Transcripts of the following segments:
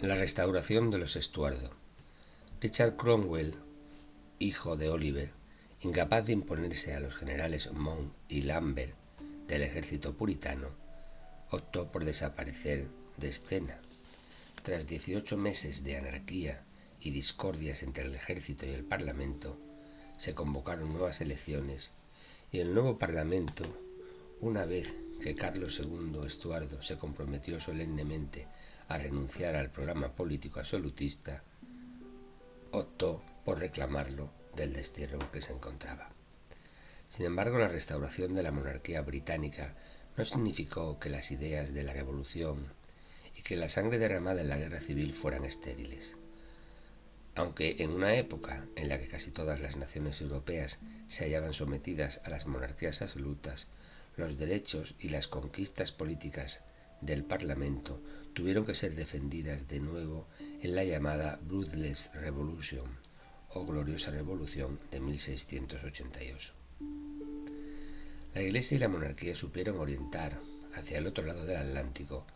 La restauración de los Estuardo. Richard Cromwell, hijo de Oliver, incapaz de imponerse a los generales Monk y Lambert del ejército puritano, optó por desaparecer de escena. Tras 18 meses de anarquía y discordias entre el ejército y el parlamento, se convocaron nuevas elecciones y el nuevo parlamento, una vez que Carlos II Estuardo se comprometió solemnemente a renunciar al programa político absolutista, optó por reclamarlo del destierro en que se encontraba. Sin embargo, la restauración de la monarquía británica no significó que las ideas de la revolución y que la sangre derramada en la guerra civil fueran estériles. Aunque en una época en la que casi todas las naciones europeas se hallaban sometidas a las monarquías absolutas, los derechos y las conquistas políticas del Parlamento tuvieron que ser defendidas de nuevo en la llamada Bloodless Revolution o Gloriosa Revolución de 1688. La Iglesia y la monarquía supieron orientar hacia el otro lado del Atlántico,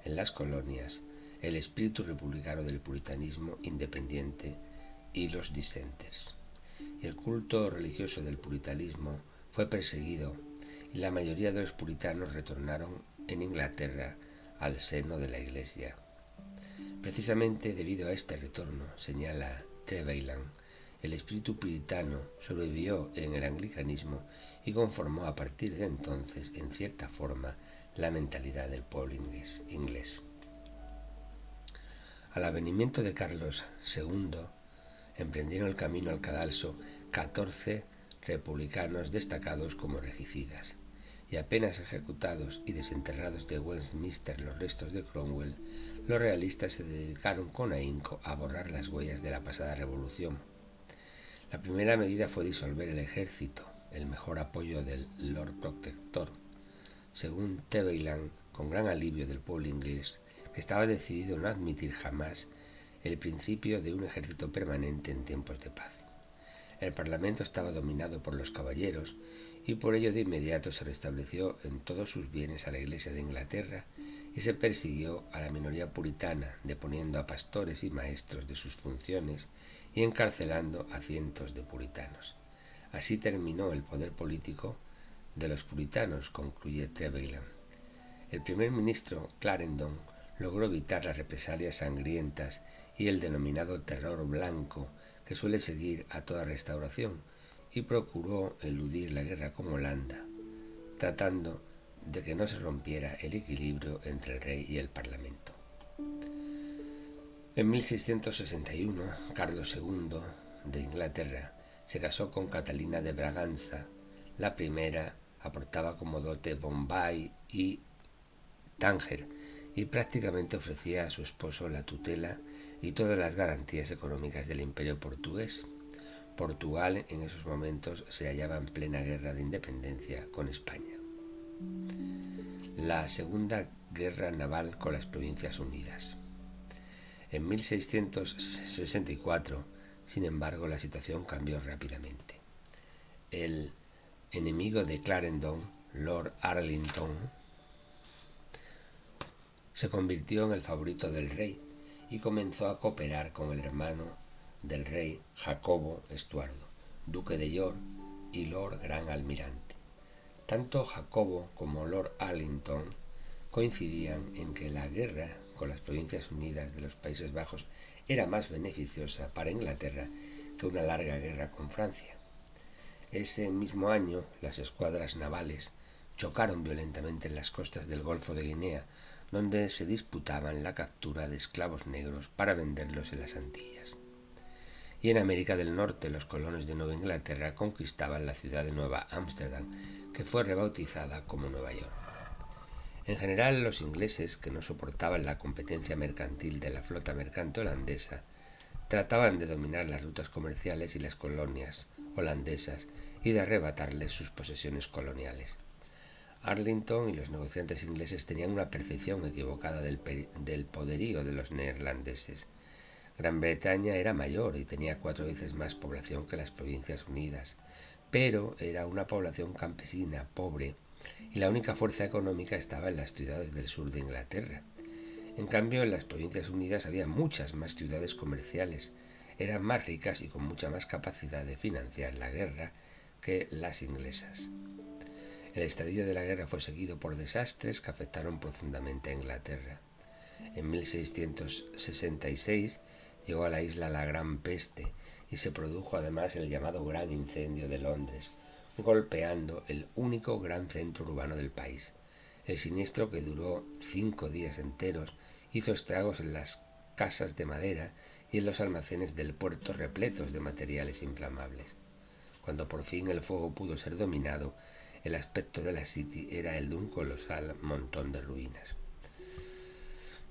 en las colonias, el espíritu republicano del puritanismo independiente y los dissenters. Y el culto religioso del puritanismo fue perseguido y la mayoría de los puritanos retornaron en Inglaterra al seno de la Iglesia. Precisamente debido a este retorno, señala Trevelyan, el espíritu puritano sobrevivió en el anglicanismo y conformó a partir de entonces, en cierta forma, la mentalidad del pueblo inglés. Al avenimiento de Carlos II, emprendieron el camino al cadalso 14 republicanos destacados como regicidas, y apenas ejecutados y desenterrados de Westminster los restos de Cromwell, los realistas se dedicaron con ahínco a borrar las huellas de la pasada revolución. La primera medida fue disolver el ejército, el mejor apoyo del Lord Protector, según Trevelyan, con gran alivio del pueblo inglés, que estaba decidido a no admitir jamás el principio de un ejército permanente en tiempos de paz. El Parlamento estaba dominado por los caballeros y por ello de inmediato se restableció en todos sus bienes a la Iglesia de Inglaterra y se persiguió a la minoría puritana, deponiendo a pastores y maestros de sus funciones y encarcelando a cientos de puritanos. Así terminó el poder político de los puritanos, concluye Trevelyan. El primer ministro Clarendon logró evitar las represalias sangrientas y el denominado terror blanco que suele seguir a toda restauración, y procuró eludir la guerra con Holanda, tratando de que no se rompiera el equilibrio entre el rey y el parlamento. En 1661, Carlos II de Inglaterra se casó con Catalina de Braganza. La primera aportaba como dote Bombay y Tánger y prácticamente ofrecía a su esposo la tutela y todas las garantías económicas del imperio portugués. Portugal en esos momentos se hallaba en plena guerra de independencia con España. La Segunda Guerra Naval con las Provincias Unidas. En 1664, sin embargo, la situación cambió rápidamente. El enemigo de Clarendon, Lord Arlington, se convirtió en el favorito del rey y comenzó a cooperar con el hermano del rey, Jacobo Estuardo, duque de York y Lord Gran Almirante. Tanto Jacobo como Lord Arlington coincidían en que la guerra con las Provincias Unidas de los Países Bajos era más beneficiosa para Inglaterra que una larga guerra con Francia. Ese mismo año, las escuadras navales chocaron violentamente en las costas del Golfo de Guinea, donde se disputaban la captura de esclavos negros para venderlos en las Antillas. Y en América del Norte, los colonos de Nueva Inglaterra conquistaban la ciudad de Nueva Ámsterdam, que fue rebautizada como Nueva York. En general, los ingleses, que no soportaban la competencia mercantil de la flota mercante holandesa, trataban de dominar las rutas comerciales y las colonias holandesas y de arrebatarles sus posesiones coloniales. Arlington y los negociantes ingleses tenían una percepción equivocada del poderío de los neerlandeses. Gran Bretaña era mayor y tenía 4 veces más población que las Provincias Unidas, pero era una población campesina, pobre, y la única fuerza económica estaba en las ciudades del sur de Inglaterra. En cambio, en las Provincias Unidas había muchas más ciudades comerciales, eran más ricas y con mucha más capacidad de financiar la guerra que las inglesas. El estallido de la guerra fue seguido por desastres que afectaron profundamente a Inglaterra. En 1666 llegó a la isla la Gran Peste y se produjo además el llamado Gran Incendio de Londres, golpeando el único gran centro urbano del país. El siniestro, que duró 5 días enteros, hizo estragos en las casas de madera y en los almacenes del puerto repletos de materiales inflamables. Cuando por fin el fuego pudo ser dominado, el aspecto de la City era el de un colosal montón de ruinas.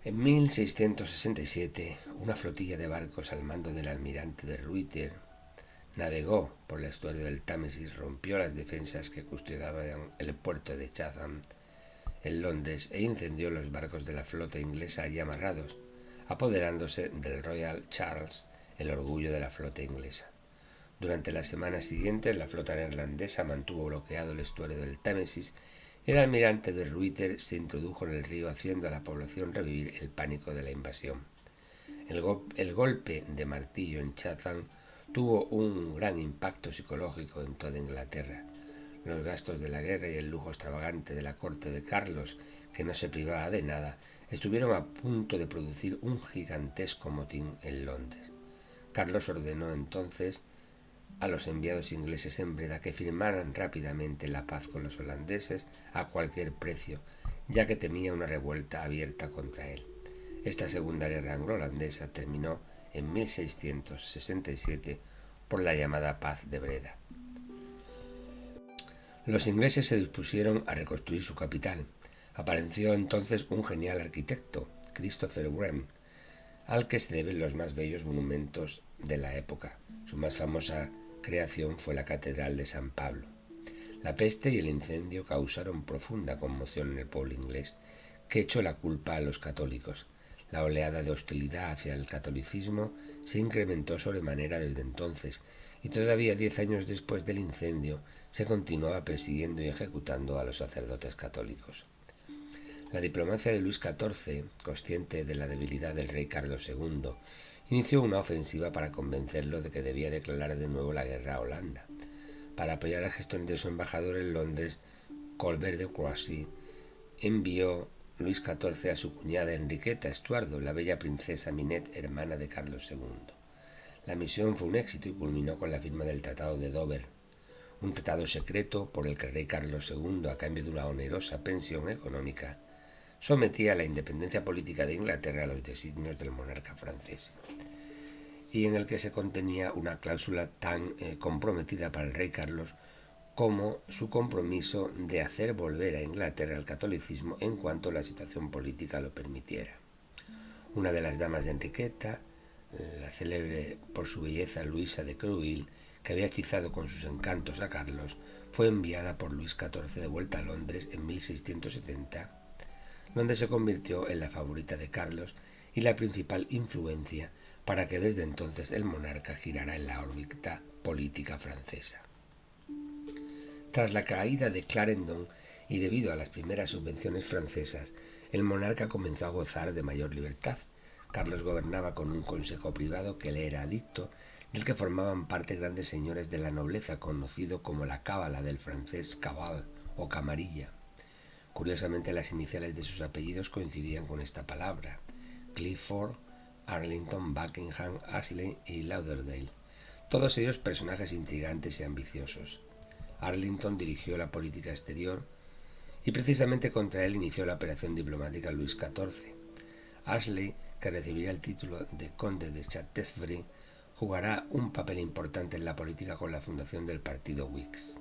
En 1667, una flotilla de barcos al mando del almirante de Ruyter navegó por el estuario del Támesis, rompió las defensas que custodiaban el puerto de Chatham en Londres e incendió los barcos de la flota inglesa allí amarrados, apoderándose del Royal Charles, el orgullo de la flota inglesa. Durante las semanas siguientes, la flota neerlandesa mantuvo bloqueado el estuario del Támesis y el almirante de Ruyter se introdujo en el río, haciendo a la población revivir el pánico de la invasión. El golpe de martillo en Chatham tuvo un gran impacto psicológico en toda Inglaterra. Los gastos de la guerra y el lujo extravagante de la corte de Carlos, que no se privaba de nada, estuvieron a punto de producir un gigantesco motín en Londres. Carlos ordenó entonces a los enviados ingleses en Breda que firmaran rápidamente la paz con los holandeses a cualquier precio, ya que temía una revuelta abierta contra él. Esta segunda guerra anglo-holandesa terminó en 1667 por la llamada Paz de Breda. Los ingleses se dispusieron a reconstruir su capital. Apareció entonces un genial arquitecto, Christopher Wren, al que se deben los más bellos monumentos de la época. Su más famosa creación fue la Catedral de San Pablo. La peste y el incendio causaron profunda conmoción en el pueblo inglés, que echó la culpa a los católicos. La oleada de hostilidad hacia el catolicismo se incrementó sobremanera desde entonces, y todavía 10 años después del incendio se continuaba persiguiendo y ejecutando a los sacerdotes católicos. La diplomacia de Luis XIV, consciente de la debilidad del rey Carlos II, inició una ofensiva para convencerlo de que debía declarar de nuevo la guerra a Holanda. Para apoyar la gestión de su embajador en Londres, Colbert de Croissy, envió Luis XIV a su cuñada Enriqueta Estuardo, la bella princesa Minette, hermana de Carlos II. La misión fue un éxito y culminó con la firma del Tratado de Dover, un tratado secreto por el que el rey Carlos II, a cambio de una onerosa pensión económica, sometía a la independencia política de Inglaterra a los designios del monarca francés, y en el que se contenía una cláusula tan comprometida para el rey Carlos como su compromiso de hacer volver a Inglaterra al catolicismo en cuanto la situación política lo permitiera. Una de las damas de Enriqueta, la célebre por su belleza Luisa de Creuil, que había hechizado con sus encantos a Carlos, fue enviada por Luis XIV de vuelta a Londres en 1670, donde se convirtió en la favorita de Carlos y la principal influencia para que desde entonces el monarca girara en la órbita política francesa. Tras la caída de Clarendon y debido a las primeras subvenciones francesas, el monarca comenzó a gozar de mayor libertad. Carlos gobernaba con un consejo privado que le era adicto, del que formaban parte grandes señores de la nobleza, conocido como la cábala del francés cabal o camarilla. Curiosamente, las iniciales de sus apellidos coincidían con esta palabra: Clifford, Arlington, Buckingham, Ashley y Lauderdale, todos ellos personajes intrigantes y ambiciosos. Arlington dirigió la política exterior y precisamente contra él inició la operación diplomática Luis XIV. Ashley, que recibiría el título de conde de Shaftesbury, jugará un papel importante en la política con la fundación del partido Whigs.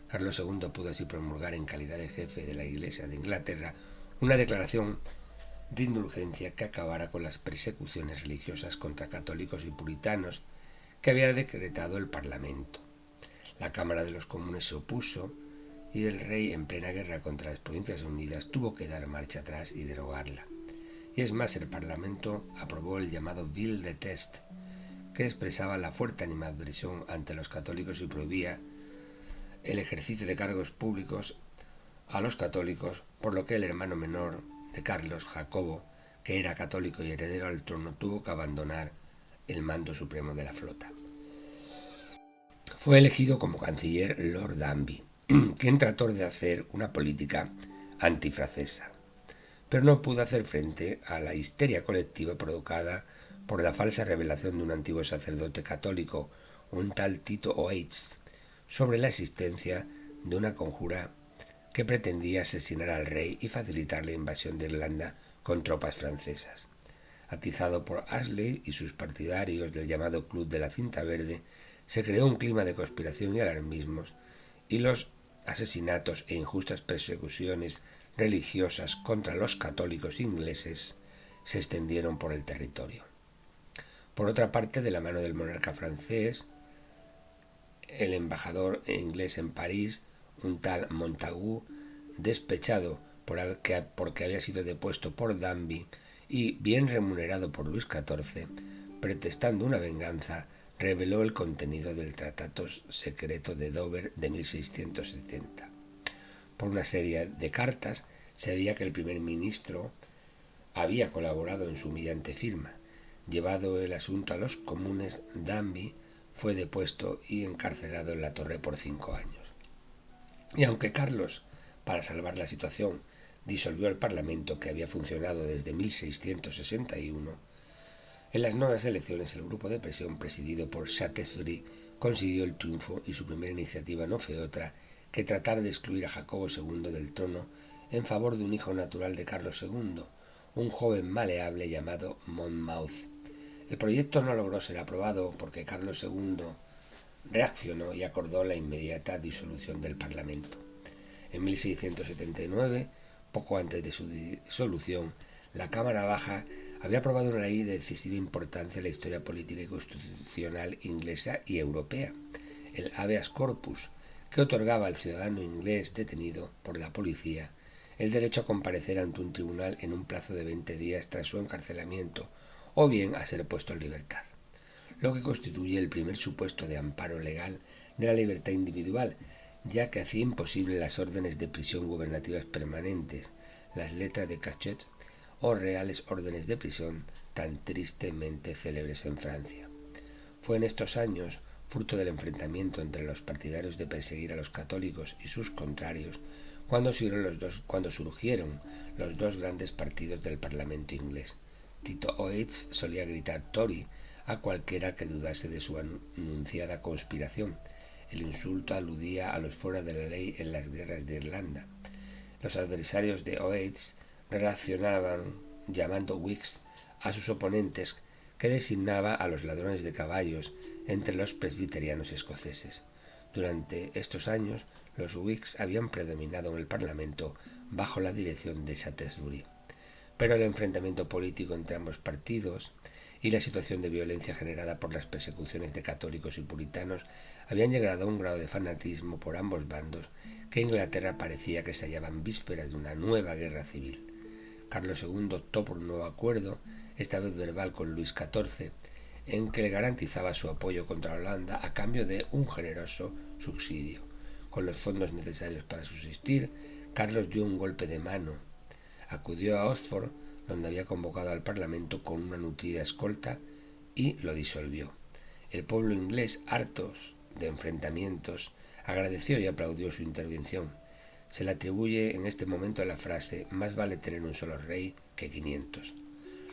Carlos II pudo así promulgar en calidad de jefe de la Iglesia de Inglaterra una declaración de indulgencia que acabara con las persecuciones religiosas contra católicos y puritanos que había decretado el Parlamento. La Cámara de los Comunes se opuso y el rey, en plena guerra contra las Provincias Unidas, tuvo que dar marcha atrás y derogarla. Y es más, el Parlamento aprobó el llamado Bill de Test, que expresaba la fuerte animadversión ante los católicos y prohibía el ejercicio de cargos públicos a los católicos, por lo que el hermano menor de Carlos, Jacobo, que era católico y heredero al trono, tuvo que abandonar el mando supremo de la flota. Fue elegido como canciller Lord Danby, quien trató de hacer una política antifrancesa, pero no pudo hacer frente a la histeria colectiva provocada por la falsa revelación de un antiguo sacerdote católico, un tal Tito Oates, sobre la existencia de una conjura que pretendía asesinar al rey y facilitar la invasión de Irlanda con tropas francesas. Atizado por Ashley y sus partidarios del llamado Club de la Cinta Verde, se creó un clima de conspiración y alarmismos, y los asesinatos e injustas persecuciones religiosas contra los católicos ingleses se extendieron por el territorio. Por otra parte, de la mano del monarca francés, el embajador inglés en París, un tal Montagu, despechado porque había sido depuesto por Danby y bien remunerado por Luis XIV, pretextando una venganza, reveló el contenido del Tratado Secreto de Dover de 1670. Por una serie de cartas se veía que el primer ministro había colaborado en su humillante firma. Llevado el asunto a los comunes, Danby fue depuesto y encarcelado en la Torre por 5 años. Y aunque Carlos, para salvar la situación, disolvió el Parlamento que había funcionado desde 1661, en las nuevas elecciones el grupo de presión presidido por Shaftesbury consiguió el triunfo y su primera iniciativa no fue otra que tratar de excluir a Jacobo II del trono en favor de un hijo natural de Carlos II, un joven maleable llamado Monmouth. El proyecto no logró ser aprobado porque Carlos II reaccionó y acordó la inmediata disolución del Parlamento. En 1679, poco antes de su disolución, la Cámara Baja había aprobado una ley de decisiva importancia en la historia política y constitucional inglesa y europea, el Habeas Corpus, que otorgaba al ciudadano inglés detenido por la policía el derecho a comparecer ante un tribunal en un plazo de 20 días tras su encarcelamiento o bien a ser puesto en libertad, lo que constituye el primer supuesto de amparo legal de la libertad individual, ya que hacía imposible las órdenes de prisión gubernativas permanentes, las letras de cachet o reales órdenes de prisión tan tristemente célebres en Francia. Fue en estos años, fruto del enfrentamiento entre los partidarios de perseguir a los católicos y sus contrarios, cuando surgieron los dos grandes partidos del Parlamento inglés. Tito Oates solía gritar Tory a cualquiera que dudase de su anunciada conspiración. El insulto aludía a los fuera de la ley en las guerras de Irlanda. Los adversarios de Oates reaccionaban llamando Whigs a sus oponentes, que designaba a los ladrones de caballos entre los presbiterianos escoceses. Durante estos años, los Whigs habían predominado en el Parlamento bajo la dirección de Shaftesbury. Pero el enfrentamiento político entre ambos partidos y la situación de violencia generada por las persecuciones de católicos y puritanos habían llegado a un grado de fanatismo por ambos bandos que Inglaterra parecía que se hallaba en vísperas de una nueva guerra civil. Carlos II optó por un nuevo acuerdo, esta vez verbal con Luis XIV, en que le garantizaba su apoyo contra Holanda a cambio de un generoso subsidio. Con los fondos necesarios para subsistir, Carlos dio un golpe de mano. Acudió a Oxford, donde había convocado al Parlamento con una nutrida escolta, y lo disolvió. El pueblo inglés, hartos de enfrentamientos, agradeció y aplaudió su intervención. Se le atribuye en este momento la frase «más vale tener un solo rey que 500».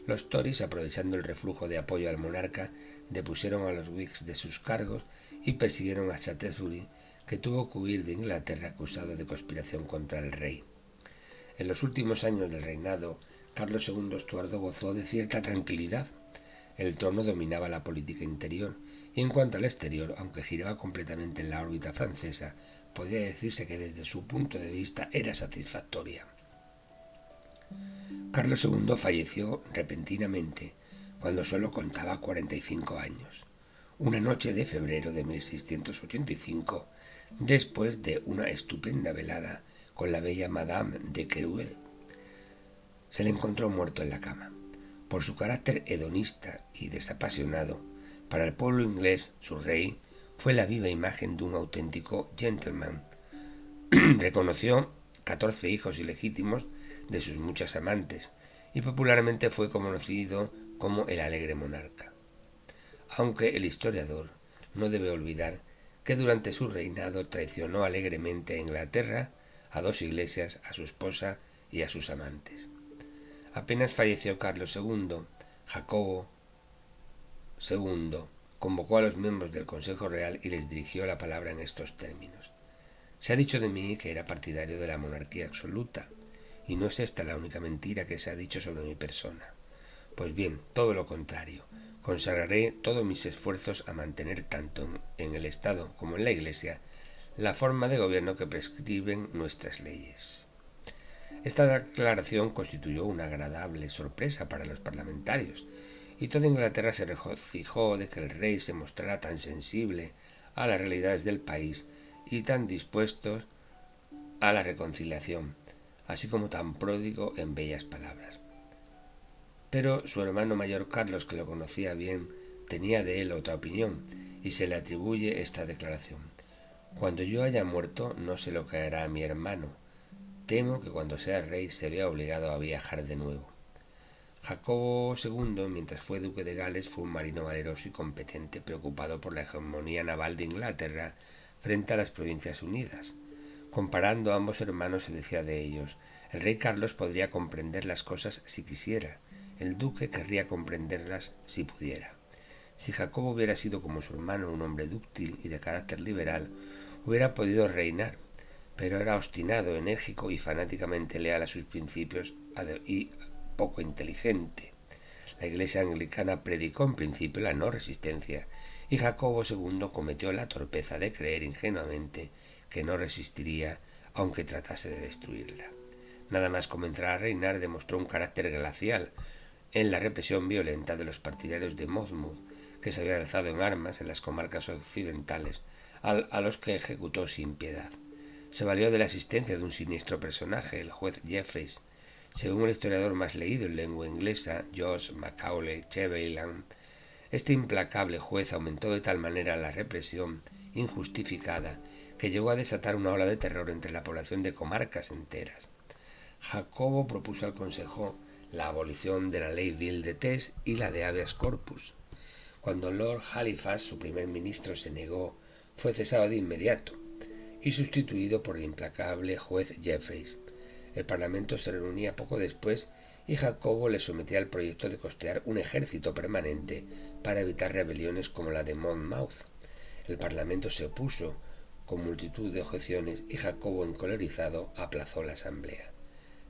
Los Tories, aprovechando el reflujo de apoyo al monarca, depusieron a los Whigs de sus cargos y persiguieron a Shaftesbury, que tuvo que huir de Inglaterra acusado de conspiración contra el rey. En los últimos años del reinado, Carlos II Estuardo gozó de cierta tranquilidad. El trono dominaba la política interior y en cuanto al exterior, aunque giraba completamente en la órbita francesa, podía decirse que desde su punto de vista era satisfactoria. Carlos II falleció repentinamente cuando solo contaba 45 años, una noche de febrero de 1685, después de una estupenda velada con la bella Madame de Querouel. Se le encontró muerto en la cama. Por su carácter hedonista y desapasionado, para el pueblo inglés, su rey fue la viva imagen de un auténtico gentleman. Reconoció 14 hijos ilegítimos de sus muchas amantes y popularmente fue conocido como el Alegre Monarca. Aunque el historiador no debe olvidar que durante su reinado traicionó alegremente a Inglaterra, a dos iglesias, a su esposa y a sus amantes. Apenas falleció Carlos II, Jacobo II convocó a los miembros del Consejo Real y les dirigió la palabra en estos términos. Se ha dicho de mí que era partidario de la monarquía absoluta, y no es esta la única mentira que se ha dicho sobre mi persona. Pues bien, todo lo contrario. Consagraré todos mis esfuerzos a mantener tanto en el Estado como en la Iglesia la forma de gobierno que prescriben nuestras leyes. Esta declaración constituyó una agradable sorpresa para los parlamentarios, y toda Inglaterra se regocijó de que el rey se mostrara tan sensible a las realidades del país y tan dispuesto a la reconciliación, así como tan pródigo en bellas palabras. Pero su hermano mayor Carlos, que lo conocía bien, tenía de él otra opinión, y se le atribuye esta declaración. Cuando yo haya muerto no sé lo que hará mi hermano. Temo que cuando sea rey se vea obligado a viajar de nuevo. Jacobo II, mientras fue duque de Gales, fue un marino valeroso y competente, preocupado por la hegemonía naval de Inglaterra frente a las Provincias Unidas. Comparando a ambos hermanos se decía de ellos: el rey Carlos podría comprender las cosas si quisiera, el duque querría comprenderlas si pudiera. Si Jacobo hubiera sido como su hermano, un hombre dúctil y de carácter liberal, hubiera podido reinar, pero era obstinado, enérgico y fanáticamente leal a sus principios y poco inteligente. La Iglesia anglicana predicó en principio la no resistencia, y Jacobo II cometió la torpeza de creer ingenuamente que no resistiría aunque tratase de destruirla. Nada más comenzar a reinar demostró un carácter glacial en la represión violenta de los partidarios de Monmouth, que se habían alzado en armas en las comarcas occidentales, a los que ejecutó sin piedad. Se valió de la asistencia de un siniestro personaje, el juez Jeffreys. Según el historiador más leído en lengua inglesa, George Macaulay Cheveyland, este implacable juez aumentó de tal manera la represión injustificada que llegó a desatar una ola de terror entre la población de comarcas enteras. Jacobo propuso al Consejo la abolición de la ley Vil de Test y la de habeas corpus. Cuando Lord Halifax, su primer ministro, se negó, fue cesado de inmediato y sustituido por el implacable juez Jeffreys. El Parlamento se reunía poco después y Jacobo le sometía al proyecto de costear un ejército permanente para evitar rebeliones como la de Monmouth. El Parlamento se opuso con multitud de objeciones y Jacobo, encolerizado, aplazó la asamblea.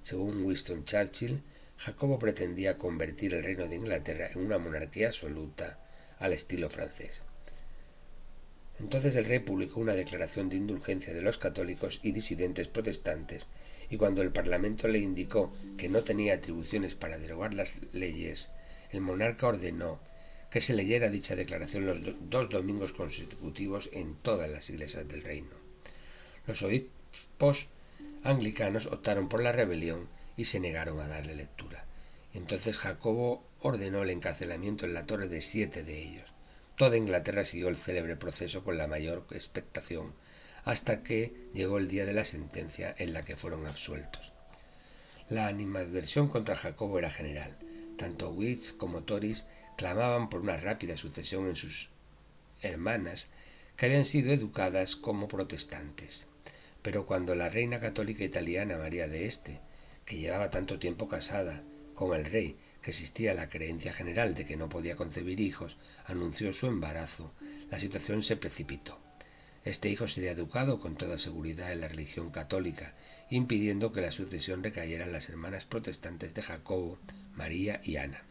Según Winston Churchill, Jacobo pretendía convertir el reino de Inglaterra en una monarquía absoluta al estilo francés. Entonces el rey publicó una declaración de indulgencia de los católicos y disidentes protestantes, y cuando el Parlamento le indicó que no tenía atribuciones para derogar las leyes, el monarca ordenó que se leyera dicha declaración los dos domingos consecutivos en todas las iglesias del reino. Los obispos anglicanos optaron por la rebelión y se negaron a darle lectura. Entonces Jacobo ordenó el encarcelamiento en la torre de 7 de ellos. Toda Inglaterra siguió el célebre proceso con la mayor expectación, hasta que llegó el día de la sentencia en la que fueron absueltos. La animadversión contra Jacobo era general. Tanto Whigs como Tories clamaban por una rápida sucesión en sus hermanas, que habían sido educadas como protestantes. Pero cuando la reina católica italiana María de Este, que llevaba tanto tiempo casada con el rey que existía la creencia general de que no podía concebir hijos, anunció su embarazo, la situación se precipitó. Este hijo sería educado con toda seguridad en la religión católica, impidiendo que la sucesión recayera en las hermanas protestantes de Jacobo, María y Ana.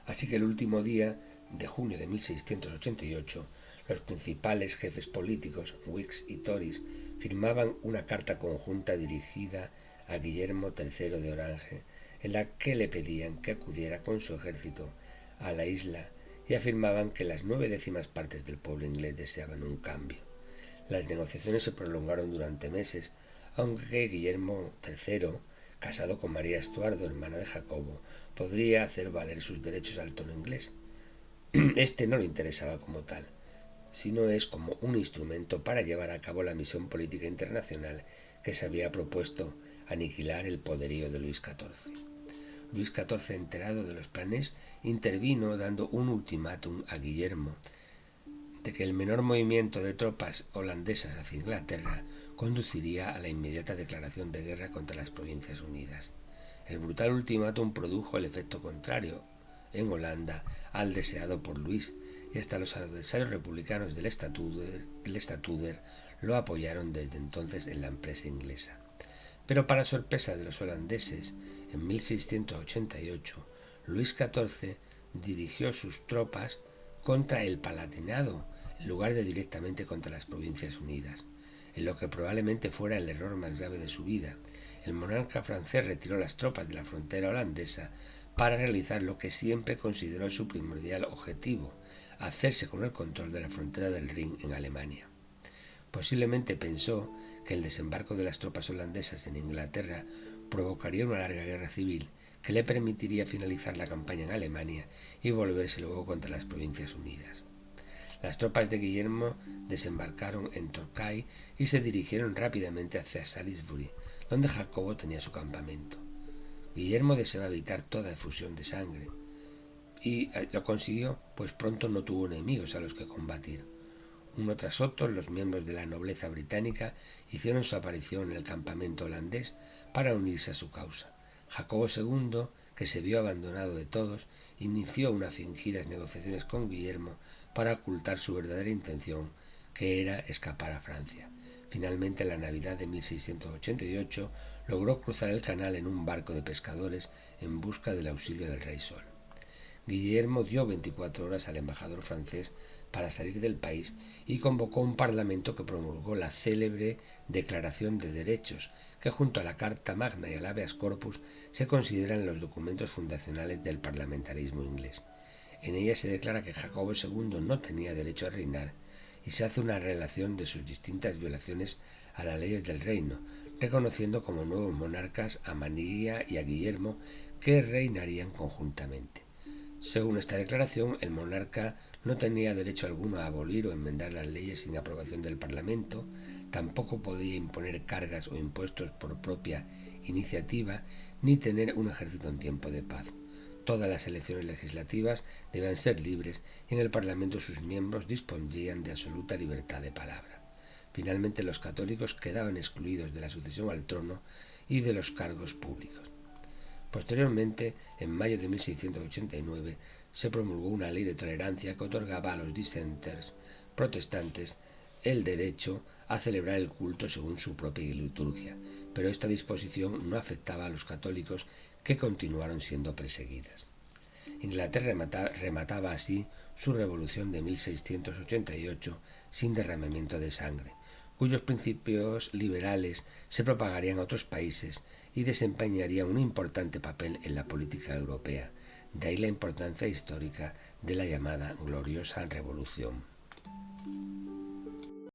Así que el último día de junio de 1688, los principales jefes políticos, Whigs y Tories, firmaban una carta conjunta dirigida a Guillermo III de Orange, en la que le pedían que acudiera con su ejército a la isla y afirmaban que las 9/10 partes del pueblo inglés deseaban un cambio. Las negociaciones se prolongaron durante meses, aunque Guillermo III, casado con María Estuardo, hermana de Jacobo, podría hacer valer sus derechos al trono inglés. Este no le interesaba como tal, sino es como un instrumento para llevar a cabo la misión política internacional que se había propuesto: aniquilar el poderío de Luis XIV. Luis XIV, enterado de los planes, intervino dando un ultimátum a Guillermo de que el menor movimiento de tropas holandesas hacia Inglaterra conduciría a la inmediata declaración de guerra contra las Provincias Unidas. El brutal ultimátum produjo el efecto contrario en Holanda al deseado por Luis, y hasta los adversarios republicanos del Statuder lo apoyaron desde entonces en la empresa inglesa. Pero para sorpresa de los holandeses, en 1688, Luis XIV dirigió sus tropas contra el Palatinado, en lugar de directamente contra las Provincias Unidas, en lo que probablemente fuera el error más grave de su vida. El monarca francés retiró las tropas de la frontera holandesa para realizar lo que siempre consideró su primordial objetivo, hacerse con el control de la frontera del Rin en Alemania. Posiblemente pensó que el desembarco de las tropas holandesas en Inglaterra provocaría una larga guerra civil que le permitiría finalizar la campaña en Alemania y volverse luego contra las Provincias Unidas. Las tropas de Guillermo desembarcaron en Torquay y se dirigieron rápidamente hacia Salisbury, donde Jacobo tenía su campamento. Guillermo deseaba evitar toda efusión de sangre y lo consiguió, pues pronto no tuvo enemigos a los que combatir. Uno tras otro, los miembros de la nobleza británica hicieron su aparición en el campamento holandés para unirse a su causa. Jacobo II, que se vio abandonado de todos, inició unas fingidas negociaciones con Guillermo para ocultar su verdadera intención, que era escapar a Francia. Finalmente, en la Navidad de 1688, logró cruzar el canal en un barco de pescadores en busca del auxilio del Rey Sol. Guillermo dio 24 horas al embajador francés para salir del país y convocó un parlamento que promulgó la célebre Declaración de Derechos, que junto a la Carta Magna y al Habeas Corpus se consideran los documentos fundacionales del parlamentarismo inglés. En ella se declara que Jacobo II no tenía derecho a reinar y se hace una relación de sus distintas violaciones a las leyes del reino, reconociendo como nuevos monarcas a María y a Guillermo, que reinarían conjuntamente. Según esta declaración, el monarca no tenía derecho alguno a abolir o enmendar las leyes sin aprobación del Parlamento, tampoco podía imponer cargas o impuestos por propia iniciativa, ni tener un ejército en tiempo de paz. Todas las elecciones legislativas debían ser libres y en el Parlamento sus miembros dispondrían de absoluta libertad de palabra. Finalmente, los católicos quedaban excluidos de la sucesión al trono y de los cargos públicos. Posteriormente, en mayo de 1689, se promulgó una ley de tolerancia que otorgaba a los disenters protestantes el derecho a celebrar el culto según su propia liturgia, pero esta disposición no afectaba a los católicos, que continuaron siendo perseguidas. Inglaterra remataba así su revolución de 1688 sin derramamiento de sangre, cuyos principios liberales se propagarían a otros países y desempeñarían un importante papel en la política europea, de ahí la importancia histórica de la llamada Gloriosa Revolución.